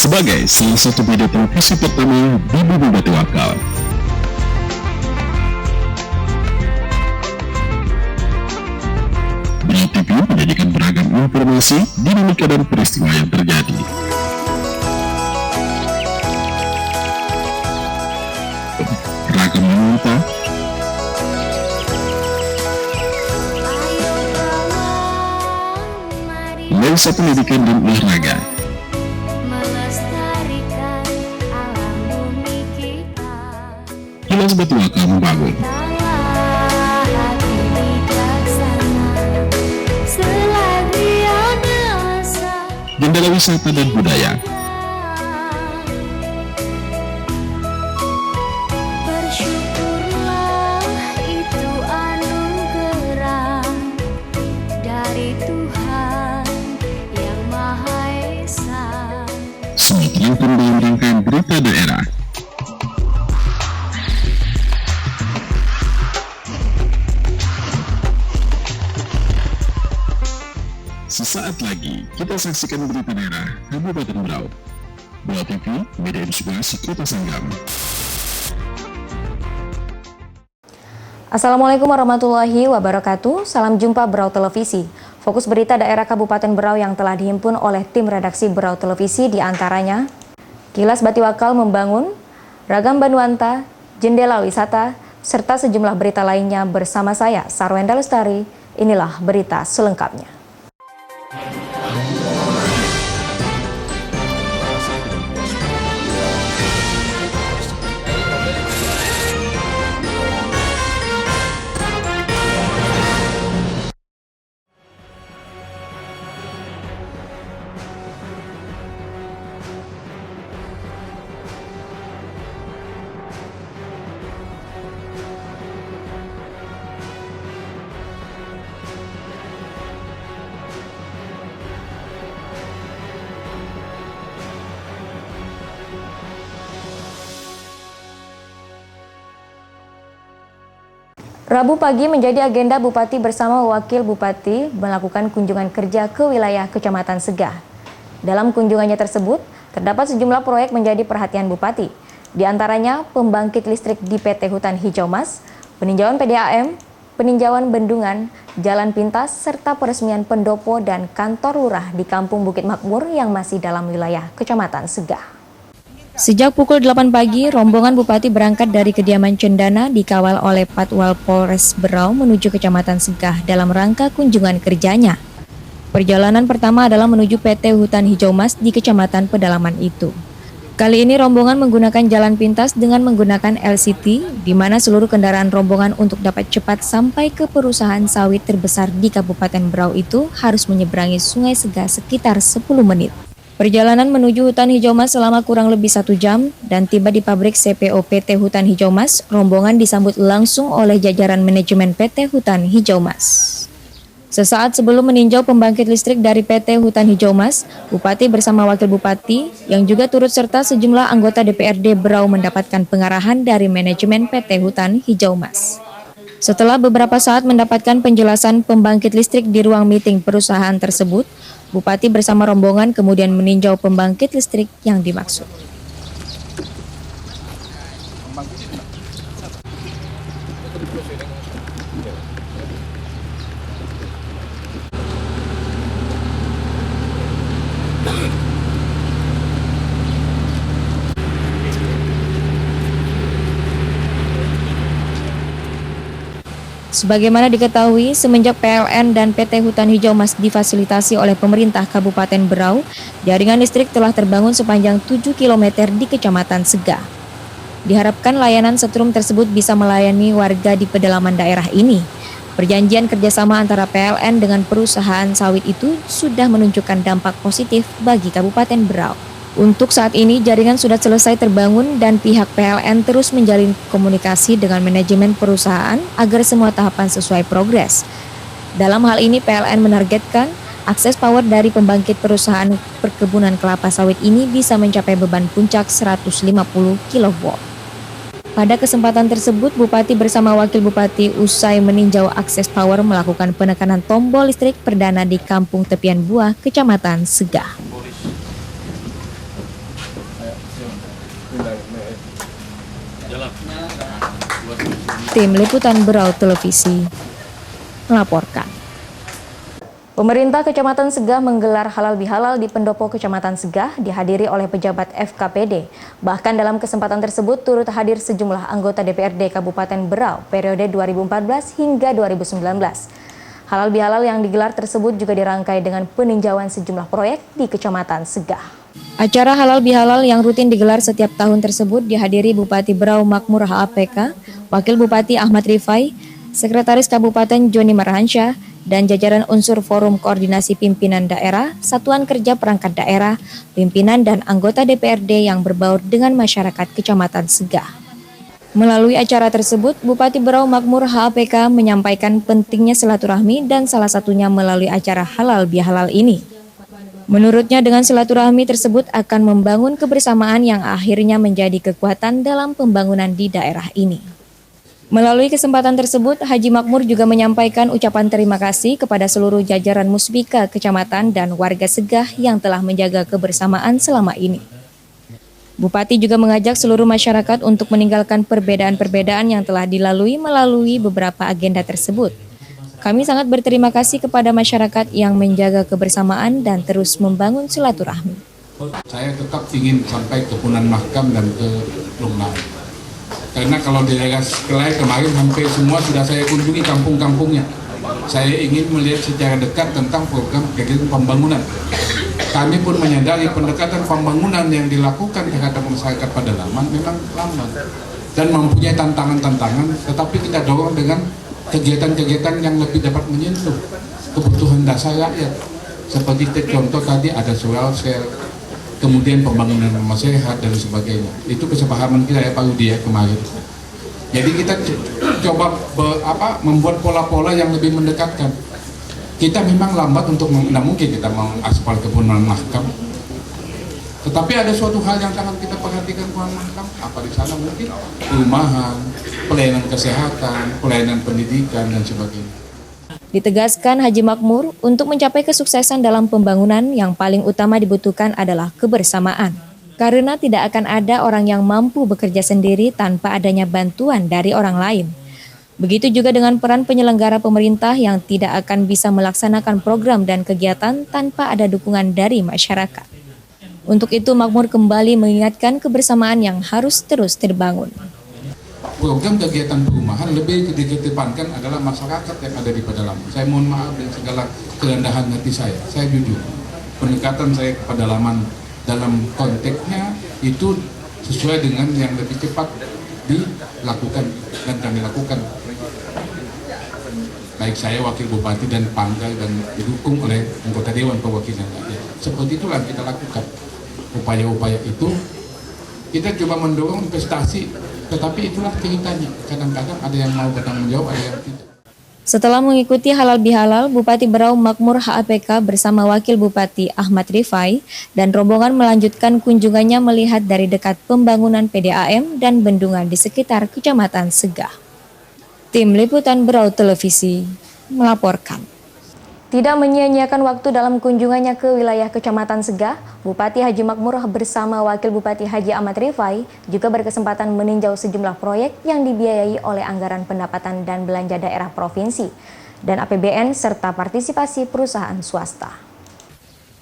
Sebagai salah satu media televisi pertama di Bumi Batu Akal, Brau TV menyajikan beragam informasi, dinamika dan peristiwa yang terjadi. Ragam wanita, lensa pendidikan dan olahraga, Kilas Batu Akal membangun. Jendela wisata dan budaya. Bersyukurlah itu anugerah dari Tuhan yang Maha Esa. Semua terangkum dalam rangkaian berita daerah. Sesaat lagi kita saksikan berita daerah Kabupaten Brau. Brau TV, media informasi Kota Sanggam. Assalamualaikum warahmatullahi wabarakatuh. Salam jumpa Brau Televisi. Fokus berita daerah Kabupaten Brau yang telah dihimpun oleh tim redaksi Brau Televisi diantaranya Kilas Batu Akal membangun, Ragam Banuanta, Jendela wisata, serta sejumlah berita lainnya bersama saya, Sarwenda Lestari. Inilah berita selengkapnya. Rabu pagi menjadi agenda Bupati bersama Wakil Bupati melakukan kunjungan kerja ke wilayah Kecamatan Segah. Dalam kunjungannya tersebut, terdapat sejumlah proyek menjadi perhatian Bupati. Di antaranya pembangkit listrik di PT Hutan Hijau Mas, peninjauan PDAM, peninjauan bendungan, jalan pintas, serta peresmian pendopo dan kantor lurah di Kampung Bukit Makmur yang masih dalam wilayah Kecamatan Segah. Sejak pukul 8 pagi, rombongan Bupati berangkat dari kediaman Cendana dikawal oleh Patwal Polres Brau menuju Kecamatan Segah dalam rangka kunjungan kerjanya. Perjalanan pertama adalah menuju PT Hutan Hijau Mas di Kecamatan Pedalaman itu. Kali ini rombongan menggunakan jalan pintas dengan menggunakan LCT, di mana seluruh kendaraan rombongan untuk dapat cepat sampai ke perusahaan sawit terbesar di Kabupaten Brau itu harus menyeberangi Sungai Segah sekitar 10 menit. Perjalanan menuju Hutan Hijau Mas selama kurang lebih 1 jam dan tiba di pabrik CPO PT Hutan Hijau Mas, rombongan disambut langsung oleh jajaran manajemen PT Hutan Hijau Mas. Sesaat sebelum meninjau pembangkit listrik dari PT Hutan Hijau Mas, Bupati bersama Wakil Bupati yang juga turut serta sejumlah anggota DPRD Brau mendapatkan pengarahan dari manajemen PT Hutan Hijau Mas. Setelah beberapa saat mendapatkan penjelasan pembangkit listrik di ruang meeting perusahaan tersebut, Bupati bersama rombongan kemudian meninjau pembangkit listrik yang dimaksud. Sebagaimana diketahui, semenjak PLN dan PT Hutan Hijau Mas difasilitasi oleh pemerintah Kabupaten Berau, jaringan listrik telah terbangun sepanjang 7 km di Kecamatan Segah. Diharapkan layanan setrum tersebut bisa melayani warga di pedalaman daerah ini. Perjanjian kerjasama antara PLN dengan perusahaan sawit itu sudah menunjukkan dampak positif bagi Kabupaten Berau. Untuk saat ini, jaringan sudah selesai terbangun dan pihak PLN terus menjalin komunikasi dengan manajemen perusahaan agar semua tahapan sesuai progres. Dalam hal ini, PLN menargetkan akses power dari pembangkit perusahaan perkebunan kelapa sawit ini bisa mencapai beban puncak 150 kW. Pada kesempatan tersebut, Bupati bersama Wakil Bupati usai meninjau akses power melakukan penekanan tombol listrik perdana di Kampung Tepian Buah, Kecamatan Segah. Tim Liputan Berau Televisi melaporkan. Pemerintah Kecamatan Segah menggelar halal bihalal di Pendopo Kecamatan Segah dihadiri oleh pejabat FKPD. Bahkan dalam kesempatan tersebut turut hadir sejumlah anggota DPRD Kabupaten Berau periode 2014 hingga 2019. Halal bihalal yang digelar tersebut juga dirangkai dengan peninjauan sejumlah proyek di Kecamatan Segah. Acara halal bihalal yang rutin digelar setiap tahun tersebut dihadiri Bupati Berau Makmur HAPK, Wakil Bupati Ahmad Rifai, Sekretaris Kabupaten Joni Marhansyah, dan jajaran unsur Forum Koordinasi Pimpinan Daerah, Satuan Kerja Perangkat Daerah, pimpinan dan anggota DPRD yang berbaur dengan masyarakat Kecamatan Segah. Melalui acara tersebut, Bupati Berau Makmur HAPK menyampaikan pentingnya silaturahmi dan salah satunya melalui acara halal bihalal ini. Menurutnya dengan silaturahmi tersebut akan membangun kebersamaan yang akhirnya menjadi kekuatan dalam pembangunan di daerah ini. Melalui kesempatan tersebut, Haji Makmur juga menyampaikan ucapan terima kasih kepada seluruh jajaran Musbika, kecamatan, dan warga Segah yang telah menjaga kebersamaan selama ini. Bupati juga mengajak seluruh masyarakat untuk meninggalkan perbedaan-perbedaan yang telah dilalui melalui beberapa agenda tersebut. Kami sangat berterima kasih kepada masyarakat yang menjaga kebersamaan dan terus membangun silaturahmi. Saya tetap ingin sampai ke Punan Mahkam dan ke Lungai. Karena kalau di daerah Kelai kemarin hampir semua sudah saya kunjungi kampung-kampungnya. Saya ingin melihat secara dekat tentang program kegiatan pembangunan. Kami pun menyadari pendekatan pembangunan yang dilakukan terhadap masyarakat pedalaman memang lambat dan mempunyai tantangan-tantangan, tetapi kita dorong dengan kegiatan-kegiatan yang lebih dapat menyentuh kebutuhan dasar rakyat. Seperti contoh tadi ada soal sel, kemudian pembangunan rumah sehat dan sebagainya. Itu kesepahaman kita ya Pak Rudi ya kemarin. Jadi kita coba membuat pola-pola yang lebih mendekatkan. Kita memang lambat untuk, tidak mungkin kita mengaspal ke Punan Mahkam. Tetapi ada suatu hal yang sangat kita perhatikan Punan Mahkam. Apa di sana mungkin perumahan, pelayanan kesehatan, pelayanan pendidikan dan sebagainya. Ditegaskan Haji Makmur, untuk mencapai kesuksesan dalam pembangunan yang paling utama dibutuhkan adalah kebersamaan. Karena tidak akan ada orang yang mampu bekerja sendiri tanpa adanya bantuan dari orang lain. Begitu juga dengan peran penyelenggara pemerintah yang tidak akan bisa melaksanakan program dan kegiatan tanpa ada dukungan dari masyarakat. Untuk itu Makmur kembali mengingatkan kebersamaan yang harus terus terbangun. Program kegiatan perumahan lebih dikedepankan adalah masyarakat yang ada di pedalaman. Saya mohon maaf dengan segala kerendahan hati saya jujur. Pendekatan saya ke pedalaman dalam konteksnya itu sesuai dengan yang lebih cepat dilakukan dan kami lakukan. Baik saya Wakil Bupati dan Pangdam dan didukung oleh anggota Dewan Perwakilan Rakyat. Seperti itulah kita lakukan. Upaya-upaya itu kita coba mendorong investasi, tetapi itulah ceritanya. Kadang-kadang ada yang mau bertanggung jawab, ada yang tidak. Setelah mengikuti halal bihalal, Bupati Berau Makmur HAPK bersama Wakil Bupati Ahmad Rifai dan rombongan melanjutkan kunjungannya melihat dari dekat pembangunan PDAM dan bendungan di sekitar Kecamatan Segah. Tim Liputan Berau Televisi melaporkan. Tidak menyia-nyiakan waktu dalam kunjungannya ke wilayah Kecamatan Segah, Bupati Haji Makmur bersama Wakil Bupati Haji Ahmad Rifai juga berkesempatan meninjau sejumlah proyek yang dibiayai oleh anggaran pendapatan dan belanja daerah provinsi dan APBN serta partisipasi perusahaan swasta.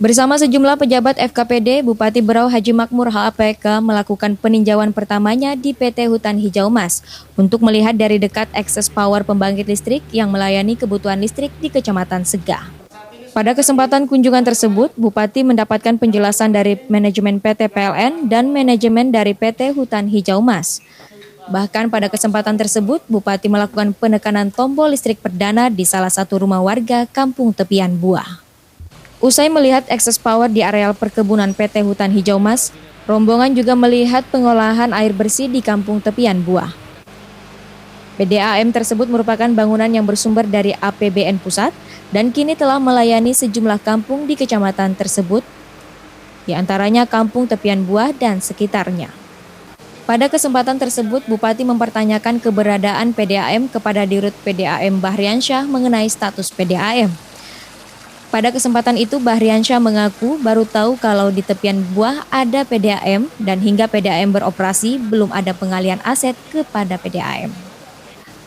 Bersama sejumlah pejabat FKPD, Bupati Berau Haji Makmur HAPK melakukan peninjauan pertamanya di PT Hutan Hijau Mas untuk melihat dari dekat akses power pembangkit listrik yang melayani kebutuhan listrik di Kecamatan Segah. Pada kesempatan kunjungan tersebut, Bupati mendapatkan penjelasan dari manajemen PT PLN dan manajemen dari PT Hutan Hijau Mas. Bahkan pada kesempatan tersebut, Bupati melakukan penekanan tombol listrik perdana di salah satu rumah warga Kampung Tepian Buah. Usai melihat akses power di areal perkebunan PT Hutan Hijau Mas, rombongan juga melihat pengolahan air bersih di Kampung Tepian Buah. PDAM tersebut merupakan bangunan yang bersumber dari APBN pusat dan kini telah melayani sejumlah kampung di kecamatan tersebut, di antaranya Kampung Tepian Buah dan sekitarnya. Pada kesempatan tersebut, Bupati mempertanyakan keberadaan PDAM kepada Dirut PDAM Bahriansyah mengenai status PDAM. Pada kesempatan itu, Bahriansyah mengaku baru tahu kalau di Tepian Buah ada PDAM dan hingga PDAM beroperasi belum ada pengalian aset kepada PDAM.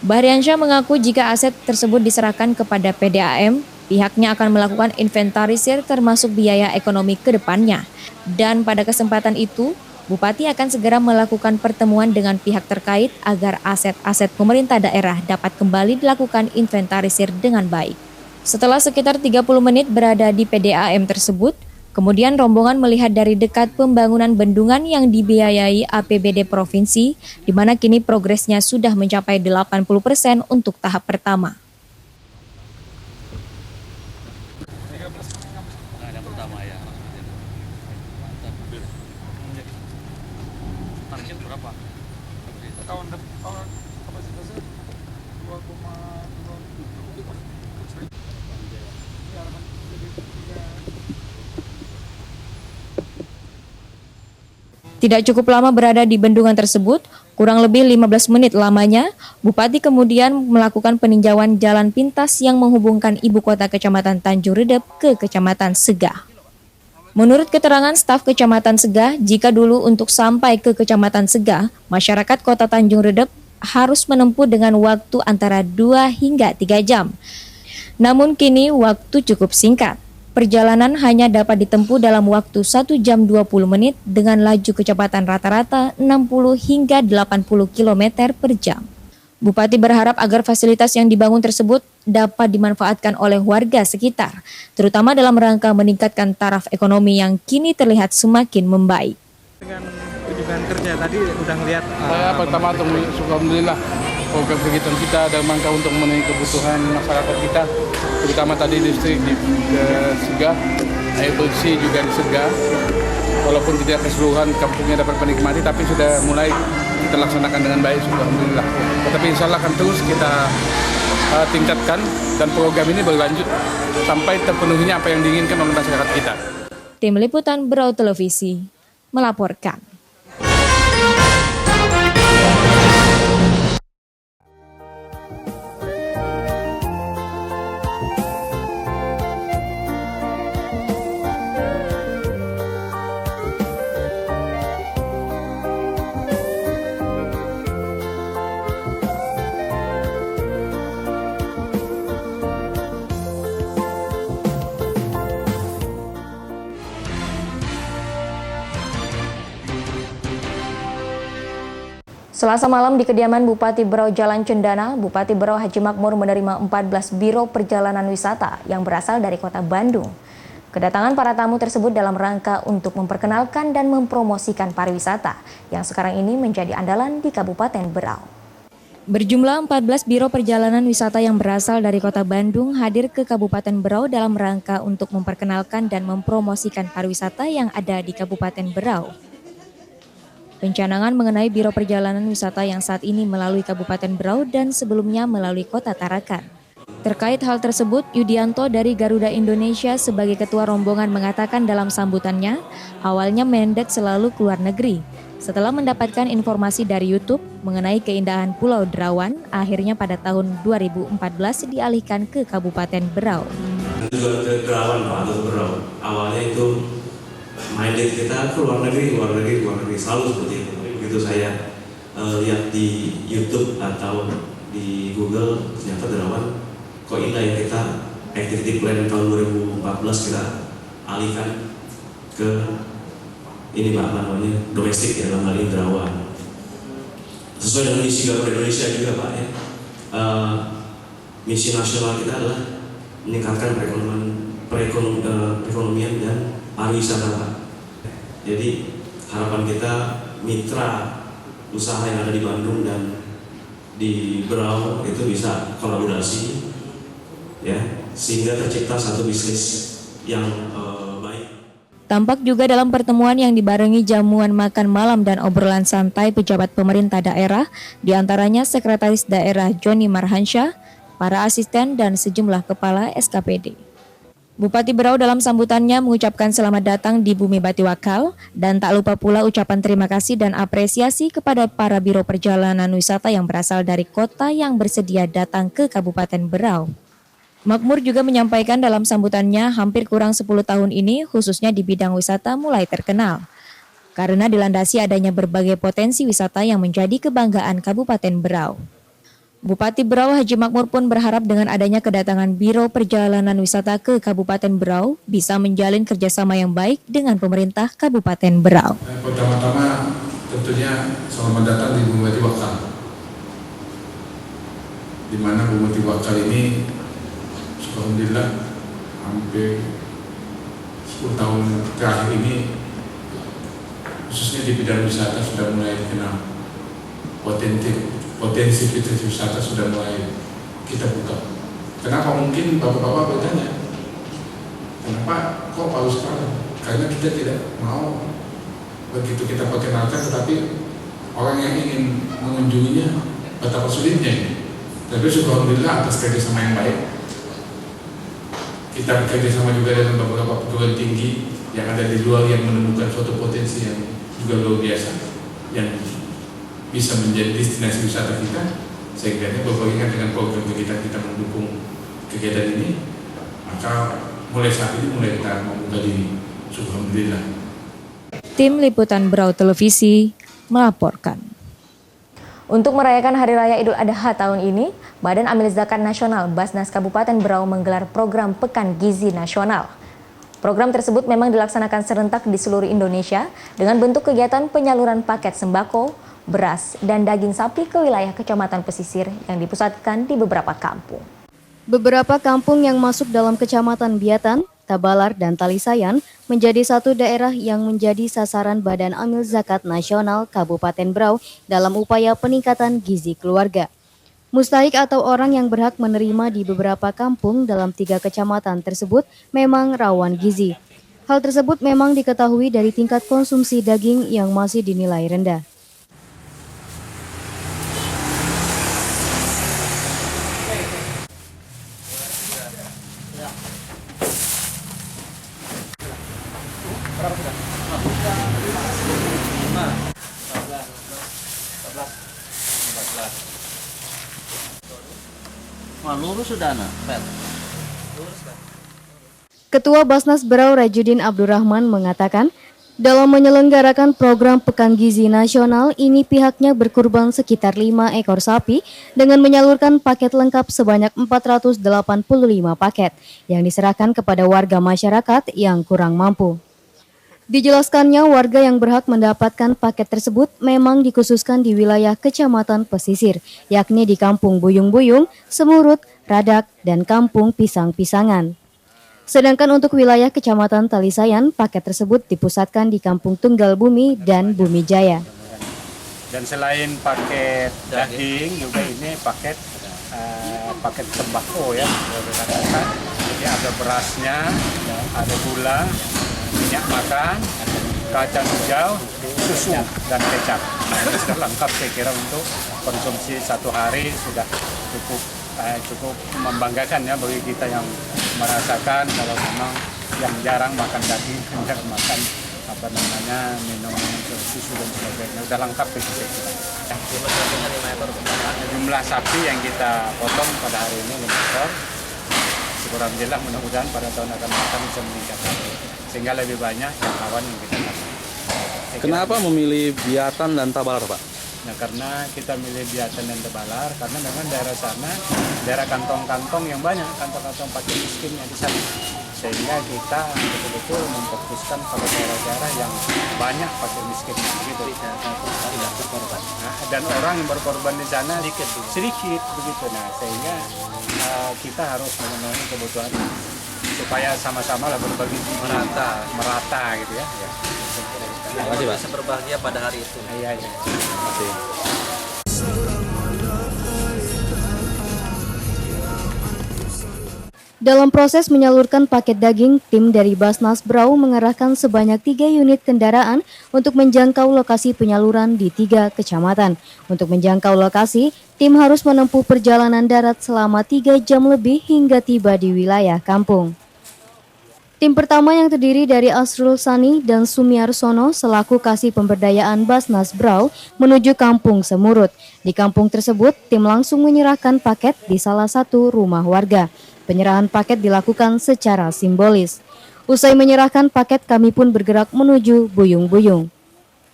Bahriansyah mengaku jika aset tersebut diserahkan kepada PDAM, pihaknya akan melakukan inventarisir termasuk biaya ekonomi ke depannya. Dan pada kesempatan itu, Bupati akan segera melakukan pertemuan dengan pihak terkait agar aset-aset pemerintah daerah dapat kembali dilakukan inventarisir dengan baik. Setelah sekitar 30 menit berada di PDAM tersebut, kemudian rombongan melihat dari dekat pembangunan bendungan yang dibiayai APBD Provinsi, di mana kini progresnya sudah mencapai 80% untuk tahap pertama. Tahun depan kapasitasnya 2,2. Tidak cukup lama berada di bendungan tersebut, kurang lebih 15 menit lamanya, Bupati kemudian melakukan peninjauan jalan pintas yang menghubungkan ibu kota Kecamatan Tanjung Redep ke Kecamatan Segah. Menurut keterangan staf Kecamatan Segah, jika dulu untuk sampai ke Kecamatan Segah, masyarakat kota Tanjung Redep harus menempuh dengan waktu antara 2 hingga 3 jam. Namun kini waktu cukup singkat. Perjalanan hanya dapat ditempuh dalam waktu 1 jam 20 menit dengan laju kecepatan rata-rata 60 hingga 80 km per jam. Bupati berharap agar fasilitas yang dibangun tersebut dapat dimanfaatkan oleh warga sekitar, terutama dalam rangka meningkatkan taraf ekonomi yang kini terlihat semakin membaik. Dengan kunjungan kerja tadi udah ngeliat Saya pertama alhamdulillah program kegiatan kita dalam rangka untuk memenuhi kebutuhan masyarakat kita, terutama tadi listrik di Segah, air bersih juga di Segah. Walaupun tidak keseluruhan kampungnya dapat menikmati, tapi sudah mulai kita laksanakan dengan baik, alhamdulillah. Tetapi insya Allah akan terus kita tingkatkan dan program ini berlanjut sampai terpenuhinya apa yang diinginkan oleh masyarakat kita. Tim Liputan Berau Televisi melaporkan. Selasa malam di kediaman Bupati Berau Jalan Cendana, Bupati Berau Haji Makmur menerima 14 biro perjalanan wisata yang berasal dari kota Bandung. Kedatangan para tamu tersebut dalam rangka untuk memperkenalkan dan mempromosikan pariwisata yang sekarang ini menjadi andalan di Kabupaten Berau. Berjumlah 14 biro perjalanan wisata yang berasal dari kota Bandung hadir ke Kabupaten Berau dalam rangka untuk memperkenalkan dan mempromosikan pariwisata yang ada di Kabupaten Berau. Pencanangan mengenai biro perjalanan wisata yang saat ini melalui Kabupaten Berau dan sebelumnya melalui Kota Tarakan. Terkait hal tersebut, Yudianto dari Garuda Indonesia sebagai ketua rombongan mengatakan dalam sambutannya, awalnya Mendet selalu keluar negeri. Setelah mendapatkan informasi dari YouTube mengenai keindahan Pulau Derawan, akhirnya pada tahun 2014 dialihkan ke Kabupaten Berau. Derawan atau Berau, awalnya itu minded kita ke luar negeri selalu seperti itu. Begitu saya lihat di YouTube atau di Google, ternyata Derawan kok indah ya, kita activity plan tahun 2014 kita alihkan ke ini Pak namanya domestik ya, dalam hal ini Derawan. Sesuai dengan misi Garuda Indonesia juga Pak ya. Misi nasional kita adalah meningkatkan perekonomian dan pariwisata Pak. Jadi harapan kita mitra usaha yang ada di Bandung dan di Berau itu bisa kolaborasi ya, sehingga tercipta satu bisnis yang baik. Tampak juga dalam pertemuan yang dibarengi jamuan makan malam dan obrolan santai pejabat pemerintah daerah, diantaranya Sekretaris Daerah Joni Marhansyah, para asisten dan sejumlah kepala SKPD. Bupati Berau dalam sambutannya mengucapkan selamat datang di Bumi Batiwakal dan tak lupa pula ucapan terima kasih dan apresiasi kepada para biro perjalanan wisata yang berasal dari kota yang bersedia datang ke Kabupaten Berau. Makmur juga menyampaikan dalam sambutannya hampir kurang 10 tahun ini khususnya di bidang wisata mulai terkenal. Karena dilandasi adanya berbagai potensi wisata yang menjadi kebanggaan Kabupaten Berau. Bupati Berau Haji Makmur pun berharap dengan adanya kedatangan Biro Perjalanan Wisata ke Kabupaten Berau bisa menjalin kerjasama yang baik dengan pemerintah Kabupaten Berau. Pertama-tama tentunya selamat datang di Bumi Batiwakal, di mana Bumi Batiwakal ini alhamdulillah hampir 10 tahun terakhir ini khususnya di bidang wisata sudah mulai dikenal. Potensi wisata sudah mulai kita buka. Kenapa mungkin bapak-bapak bertanya, kenapa kok paus sekali? Karena kita tidak mau begitu kita perkenalkan, tetapi orang yang ingin mengunjunginya betapa sulitnya. Tapi alhamdulillah atas kerjasama yang baik, kita bekerjasama juga dengan beberapa perguruan tinggi yang ada di luar yang menemukan suatu potensi yang juga luar biasa, yang bisa menjadi destinasi wisata kita, sehingga berbarengan dengan program kita mendukung kegiatan ini, maka mulai saat ini mulai kita membuka diri. Alhamdulillah. Tim Liputan Berau Televisi melaporkan. Untuk merayakan Hari Raya Idul Adha tahun ini, Badan Amil Zakat Nasional Basnas Kabupaten Berau menggelar program Pekan Gizi Nasional. Program tersebut memang dilaksanakan serentak di seluruh Indonesia dengan bentuk kegiatan penyaluran paket sembako, beras, dan daging sapi ke wilayah kecamatan pesisir yang dipusatkan di beberapa kampung. Beberapa kampung yang masuk dalam kecamatan Biatan, Tabalar, dan Talisayan menjadi satu daerah yang menjadi sasaran Badan Amil Zakat Nasional Kabupaten Berau dalam upaya peningkatan gizi keluarga. Mustahik atau orang yang berhak menerima di beberapa kampung dalam 3 kecamatan tersebut memang rawan gizi. Hal tersebut memang diketahui dari tingkat konsumsi daging yang masih dinilai rendah. Ketua Basnas Berau Rajudin Abdurrahman mengatakan, dalam menyelenggarakan program Pekan Gizi Nasional ini pihaknya berkurban sekitar 5 ekor sapi dengan menyalurkan paket lengkap sebanyak 485 paket yang diserahkan kepada warga masyarakat yang kurang mampu. Dijelaskannya warga yang berhak mendapatkan paket tersebut memang dikhususkan di wilayah Kecamatan Pesisir, yakni di Kampung Buyung-Buyung, Semurut, Radak, dan Kampung Pisang-Pisangan. Sedangkan untuk wilayah Kecamatan Talisayan, paket tersebut dipusatkan di Kampung Tunggal Bumi dan Bumi Jaya. Dan selain paket daging, juga ini paket sembako ya. Jadi ada berasnya, ada gula, minyak makan, kacang hijau, susu, dan kecap. Nah, ini sudah lengkap saya kira untuk konsumsi satu hari, sudah cukup membanggakan ya bagi kita yang merasakan kalau memang yang jarang makan daging, jarang makan minum susu dan sebagainya, udah lengkap itu saya kira. Jumlah sapi yang kita potong pada hari ini 5 ekor. Alhamdulillah, mudah-mudahan pada tahun akan datang bisa meningkat lagi, sehingga lebih banyak jangkauan yang kita dapat. Kenapa memilih Biatan dan Tabalar, Pak? Nah, karena kita milih Biatan dan Tabalar karena memang daerah sana daerah kantong-kantong yang banyak, kantong-kantong pakai miskin yang di sana. sehingga kita betul-betul memfokuskan pada daerah-daerah yang banyak fakir miskin begitu. Nah, dan orang yang berkorban di sana sedikit begitu. Nah, sehingga kita harus memenuhi kebutuhan supaya sama-sama lah berbagi merata gitu ya. Terima kasih, Pak. Bisa berbahagia pada hari itu. Iya. Terima kasih. Dalam proses menyalurkan paket daging, tim dari Basnas Brau mengerahkan sebanyak 3 unit kendaraan untuk menjangkau lokasi penyaluran di 3 kecamatan. Untuk menjangkau lokasi, tim harus menempuh perjalanan darat selama 3 jam lebih hingga tiba di wilayah kampung. Tim pertama yang terdiri dari Asrul Sani dan Sumiarsono selaku kasih pemberdayaan Basnas Brau menuju Kampung Semurut. Di kampung tersebut, tim langsung menyerahkan paket di salah satu rumah warga. Penyerahan paket dilakukan secara simbolis. Usai menyerahkan paket, kami pun bergerak menuju Buyung-Buyung.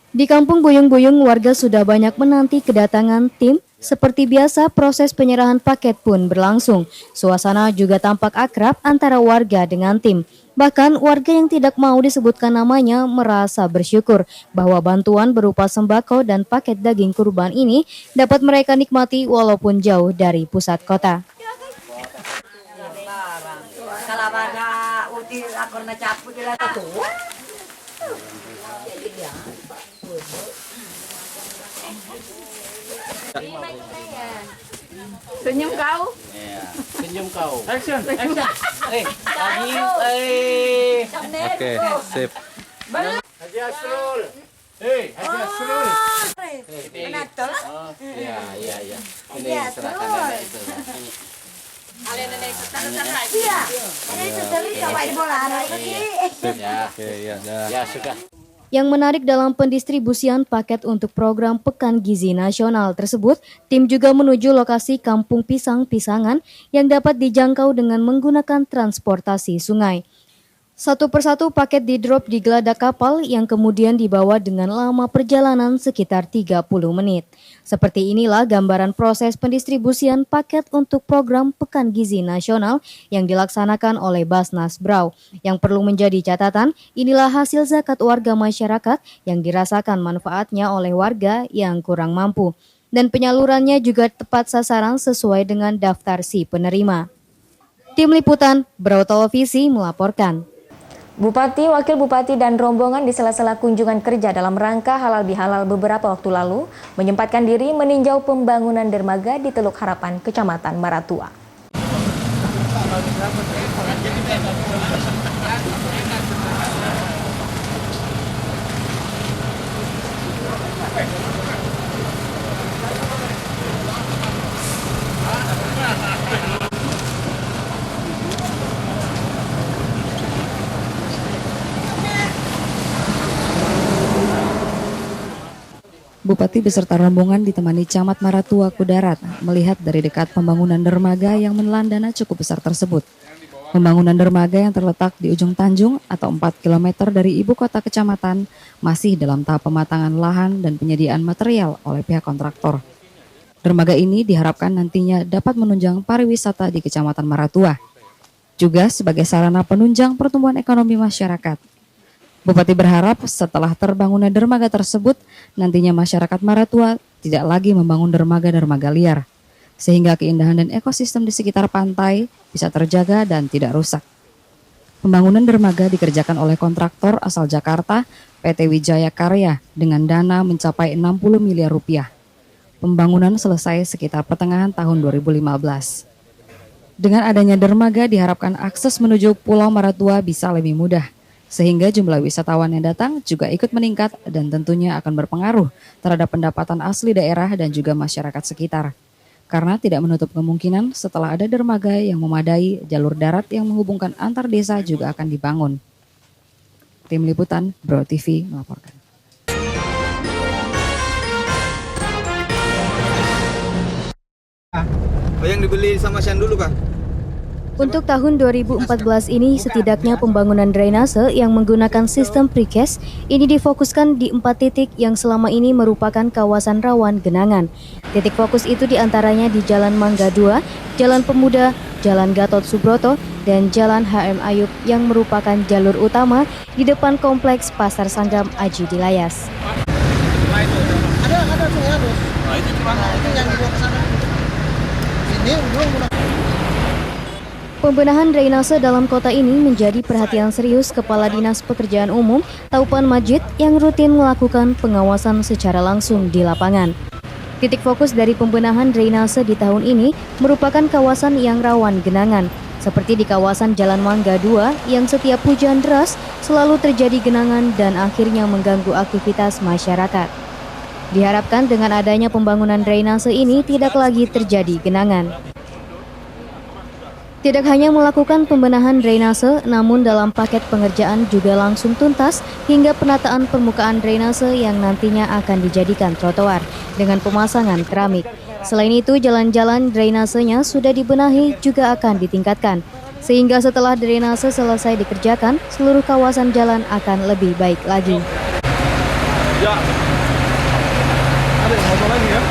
Di kampung Buyung-Buyung, warga sudah banyak menanti kedatangan tim. Seperti biasa, proses penyerahan paket pun berlangsung. Suasana juga tampak akrab antara warga dengan tim. Bahkan warga yang tidak mau disebutkan namanya merasa bersyukur bahwa bantuan berupa sembako dan paket daging kurban ini dapat mereka nikmati walaupun jauh dari pusat kota. Senyum kau. Senyum kau. Action. Lagi. Oke, sip. Haji Asrul. Haji Asrul. Iya. Ini serahkan nenek itu. Ya, sudah. Yang menarik dalam pendistribusian paket untuk program Pekan Gizi Nasional tersebut, tim juga menuju lokasi Kampung Pisang-Pisangan yang dapat dijangkau dengan menggunakan transportasi sungai. Satu persatu paket didrop di geladak kapal yang kemudian dibawa dengan lama perjalanan sekitar 30 menit. Seperti inilah gambaran proses pendistribusian paket untuk program Pekan Gizi Nasional yang dilaksanakan oleh Basnas Brau. Yang perlu menjadi catatan, inilah hasil zakat warga masyarakat yang dirasakan manfaatnya oleh warga yang kurang mampu. Dan penyalurannya juga tepat sasaran sesuai dengan daftar si penerima. Tim Liputan Brau Televisi melaporkan. Bupati, Wakil Bupati, dan rombongan di sela-sela kunjungan kerja dalam rangka halal bihalal beberapa waktu lalu menyempatkan diri meninjau pembangunan dermaga di Teluk Harapan, Kecamatan Maratua. Bupati beserta rombongan ditemani Camat Maratua Kudarat melihat dari dekat pembangunan dermaga yang menelan dana cukup besar tersebut. Pembangunan dermaga yang terletak di ujung Tanjung atau 4 km dari ibu kota kecamatan masih dalam tahap pematangan lahan dan penyediaan material oleh pihak kontraktor. Dermaga ini diharapkan nantinya dapat menunjang pariwisata di Kecamatan Maratua, juga sebagai sarana penunjang pertumbuhan ekonomi masyarakat. Bupati berharap setelah terbangunnya dermaga tersebut, nantinya masyarakat Maratua tidak lagi membangun dermaga-dermaga liar, sehingga keindahan dan ekosistem di sekitar pantai bisa terjaga dan tidak rusak. Pembangunan dermaga dikerjakan oleh kontraktor asal Jakarta, PT Wijaya Karya, dengan dana mencapai 60 miliar rupiah. Pembangunan selesai sekitar pertengahan tahun 2015. Dengan adanya dermaga diharapkan akses menuju Pulau Maratua bisa lebih mudah, sehingga jumlah wisatawan yang datang juga ikut meningkat dan tentunya akan berpengaruh terhadap pendapatan asli daerah dan juga masyarakat sekitar. Karena tidak menutup kemungkinan setelah ada dermaga yang memadai, jalur darat yang menghubungkan antar desa juga akan dibangun. Tim Liputan Brau TV melaporkan. Yang dibeli sama Syan dulu, Pak. Untuk tahun 2014 ini, setidaknya pembangunan drainase yang menggunakan sistem precast ini difokuskan di 4 titik yang selama ini merupakan kawasan rawan genangan. Titik fokus itu diantaranya di Jalan Mangga 2, Jalan Pemuda, Jalan Gatot Subroto, dan Jalan HM Ayub yang merupakan jalur utama di depan kompleks Pasar Sanggam Aji Dilayas. Ada sungai harus. Nah, itu gimana? Itu yang dibawa ke sana. Ini belum. Pembenahan drainase dalam kota ini menjadi perhatian serius Kepala Dinas Pekerjaan Umum Taupan Majid yang rutin melakukan pengawasan secara langsung di lapangan. Titik fokus dari pembenahan drainase di tahun ini merupakan kawasan yang rawan genangan, seperti di kawasan Jalan Mangga 2 yang setiap hujan deras selalu terjadi genangan dan akhirnya mengganggu aktivitas masyarakat. Diharapkan dengan adanya pembangunan drainase ini tidak lagi terjadi genangan. Tidak hanya melakukan pembenahan drainase, namun dalam paket pengerjaan juga langsung tuntas hingga penataan permukaan drainase yang nantinya akan dijadikan trotoar dengan pemasangan keramik. Selain itu, jalan-jalan drainasenya sudah dibenahi juga akan ditingkatkan, sehingga setelah drainase selesai dikerjakan, seluruh kawasan jalan akan lebih baik lagi. Ya, ada yang mau lagi ya?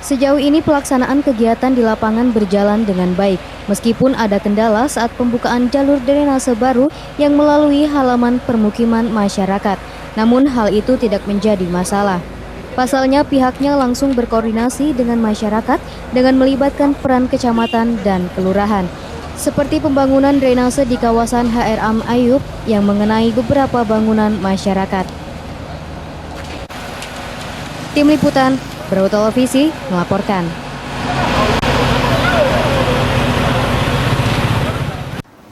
Sejauh ini pelaksanaan kegiatan di lapangan berjalan dengan baik, meskipun ada kendala saat pembukaan jalur drainase baru yang melalui halaman permukiman masyarakat. Namun hal itu tidak menjadi masalah. Pasalnya pihaknya langsung berkoordinasi dengan masyarakat dengan melibatkan peran kecamatan dan kelurahan. Seperti pembangunan drainase di kawasan HRM Ayub yang mengenai beberapa bangunan masyarakat. Tim Liputan Brau Televisi melaporkan.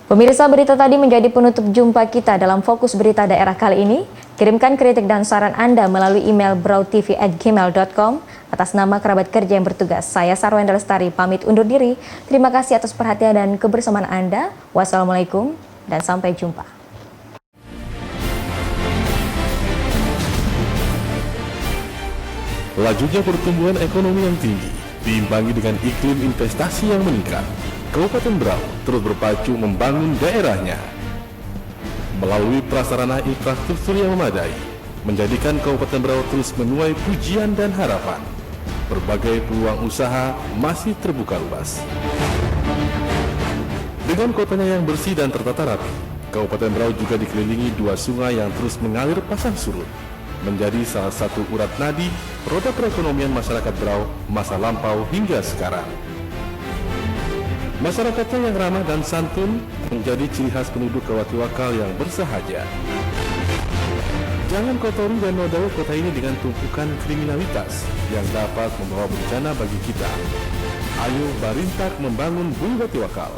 Pemirsa, berita tadi menjadi penutup jumpa kita dalam Fokus Berita Daerah kali ini. Kirimkan kritik dan saran Anda melalui email brautv@gmail.com. Atas nama kerabat kerja yang bertugas, saya Sarwenda Lestari pamit undur diri. Terima kasih atas perhatian dan kebersamaan Anda. Wassalamualaikum dan sampai jumpa. Lajunya pertumbuhan ekonomi yang tinggi diimbangi dengan iklim investasi yang meningkat. Kabupaten Berau terus berpacu membangun daerahnya. Melalui prasarana infrastruktur yang memadai, menjadikan Kabupaten Berau terus menuai pujian dan harapan. Berbagai peluang usaha masih terbuka luas. Dengan kotanya yang bersih dan tertata rapi, Kabupaten Berau juga dikelilingi dua sungai yang terus mengalir pasang surut, menjadi salah satu urat nadi roda perekonomian masyarakat Berau masa lampau hingga sekarang. Masyarakatnya yang ramah dan santun menjadi ciri khas penduduk Kawatiwakal yang bersahaja. Jangan kotori dan nodai kota ini dengan tumpukan kriminalitas yang dapat membawa bencana bagi kita. Ayo Barintak membangun Bumi Watiwakal,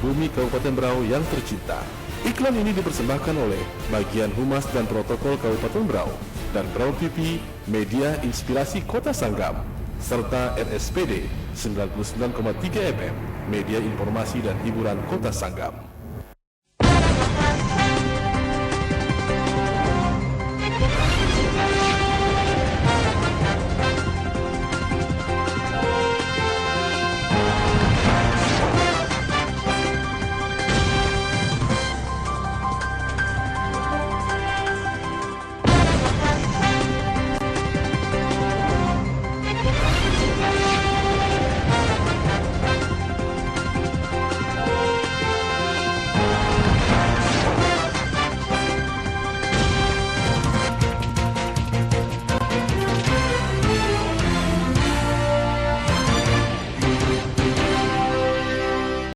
bumi Kabupaten Berau yang tercinta. Iklan ini dipersembahkan oleh Bagian Humas dan Protokol Kabupaten Berau dan Brau TV, media inspirasi Kota Sanggam, serta RSPD 99,3 FM, media informasi dan hiburan Kota Sanggam.